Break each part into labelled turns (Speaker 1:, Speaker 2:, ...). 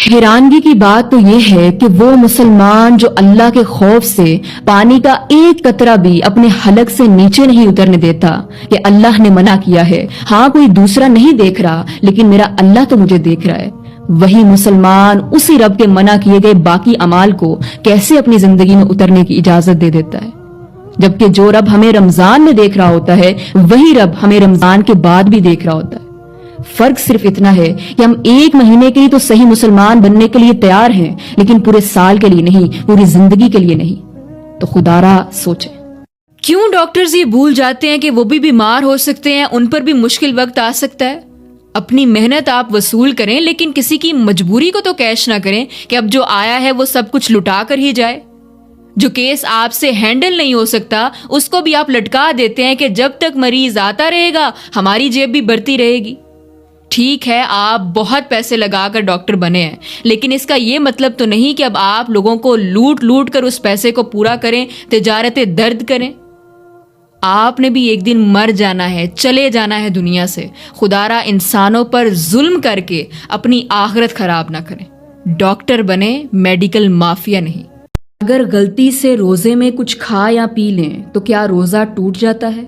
Speaker 1: حیرانگی کی بات تو یہ ہے کہ وہ مسلمان جو اللہ کے خوف سے پانی کا ایک قطرہ بھی اپنے حلق سے نیچے نہیں اترنے دیتا کہ اللہ نے منع کیا ہے، ہاں کوئی دوسرا نہیں دیکھ رہا لیکن میرا اللہ تو مجھے دیکھ رہا ہے، وہی مسلمان اسی رب کے منع کیے گئے باقی اعمال کو کیسے اپنی زندگی میں اترنے کی اجازت دے دیتا ہے؟ جبکہ جو رب ہمیں رمضان میں دیکھ رہا ہوتا ہے وہی رب ہمیں رمضان کے بعد بھی دیکھ رہا ہوتا ہے۔ فرق صرف اتنا ہے کہ ہم ایک مہینے کے لیے تو صحیح مسلمان بننے کے لیے تیار ہیں لیکن پورے سال کے لیے نہیں، پوری زندگی کے لیے نہیں۔ تو خدا را سوچیں۔
Speaker 2: کیوں ڈاکٹرز یہ بھول جاتے ہیں کہ وہ بھی بیمار ہو سکتے ہیں، ان پر بھی مشکل وقت آ سکتا ہے؟ اپنی محنت آپ وصول کریں لیکن کسی کی مجبوری کو تو کیش نہ کریں کہ اب جو آیا ہے وہ سب کچھ لٹا کر ہی جائے۔ جو کیس آپ سے ہینڈل نہیں ہو سکتا اس کو بھی آپ لٹکا دیتے ہیں کہ جب تک مریض آتا رہے گا ہماری جیب بھی بڑھتی رہے گی۔ ٹھیک ہے آپ بہت پیسے لگا کر ڈاکٹر بنے ہیں لیکن اس کا یہ مطلب تو نہیں کہ اب آپ لوگوں کو لوٹ لوٹ کر اس پیسے کو پورا کریں، تجارت درد کریں۔ آپ نے بھی ایک دن مر جانا ہے، چلے جانا ہے دنیا سے۔ خدا را انسانوں پر ظلم کر کے اپنی آخرت خراب نہ کریں۔ ڈاکٹر بنے، میڈیکل مافیا نہیں۔
Speaker 1: اگر غلطی سے روزے میں کچھ کھا یا پی لیں تو کیا روزہ ٹوٹ جاتا ہے؟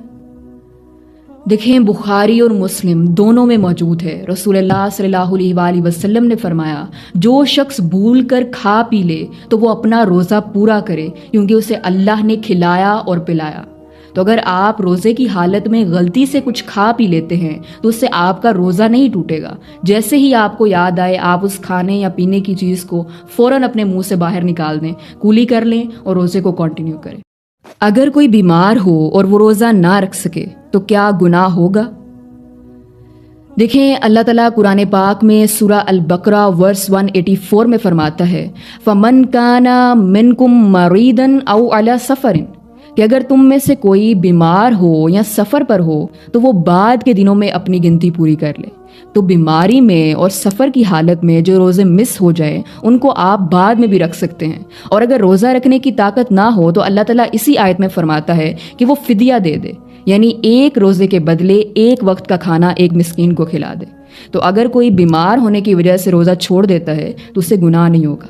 Speaker 1: دیکھیں بخاری اور مسلم دونوں میں موجود ہے، رسول اللہ صلی اللہ علیہ وآلہ وسلم نے فرمایا جو شخص بھول کر کھا پی لے تو وہ اپنا روزہ پورا کرے کیونکہ اسے اللہ نے کھلایا اور پلایا۔ تو اگر آپ روزے کی حالت میں غلطی سے کچھ کھا پی لیتے ہیں تو اس سے آپ کا روزہ نہیں ٹوٹے گا، جیسے ہی آپ کو یاد آئے آپ اس کھانے یا پینے کی چیز کو فوراً اپنے منہ سے باہر نکال دیں، کولی کر لیں اور روزے کو کنٹینیو کریں۔ اگر کوئی بیمار ہو اور وہ روزہ نہ رکھ سکے تو کیا گناہ ہوگا؟ دیکھیں اللہ تعالیٰ قرآن پاک میں سورہ البقرہ ورس 184 میں فرماتا ہے فَمَنْ كَانَ مِنْكُمْ مَرِيضًا أَوْ عَلَى سَفَرٍ، کہ اگر تم میں سے کوئی بیمار ہو یا سفر پر ہو تو وہ بعد کے دنوں میں اپنی گنتی پوری کر لے۔ تو بیماری میں اور سفر کی حالت میں جو روزے مس ہو جائے ان کو آپ بعد میں بھی رکھ سکتے ہیں، اور اگر روزہ رکھنے کی طاقت نہ ہو تو اللہ تعالیٰ اسی آیت میں فرماتا ہے کہ وہ فدیہ دے دے، یعنی ایک روزے کے بدلے ایک وقت کا کھانا ایک مسکین کو کھلا دے۔ تو اگر کوئی بیمار ہونے کی وجہ سے روزہ چھوڑ دیتا ہے تو اسے گناہ نہیں ہوگا۔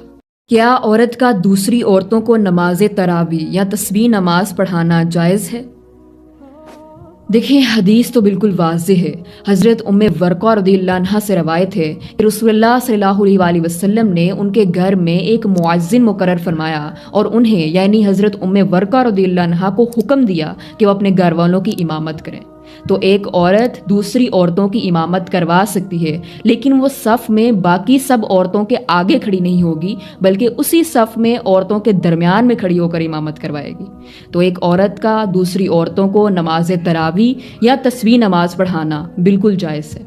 Speaker 1: کیا عورت کا دوسری عورتوں کو نماز تراویح یا تسبیح نماز پڑھانا جائز ہے؟ دیکھیں حدیث تو بالکل واضح ہے۔ حضرت ام ورقہ رضی اللہ عنہا سے روایت ہے کہ رسول اللہ صلی اللہ علیہ وآلہ وسلم نے ان کے گھر میں ایک مؤذن مقرر فرمایا اور انہیں یعنی حضرت ام ورقہ رضی اللہ عنہا کو حکم دیا کہ وہ اپنے گھر والوں کی امامت کریں۔ تو ایک عورت دوسری عورتوں کی امامت کروا سکتی ہے لیکن وہ صف میں باقی سب عورتوں کے آگے کھڑی نہیں ہوگی بلکہ اسی صف میں عورتوں کے درمیان میں کھڑی ہو کر امامت کروائے گی۔ تو ایک عورت کا دوسری عورتوں کو نماز تراویح یا تسبیح نماز پڑھانا بالکل جائز ہے۔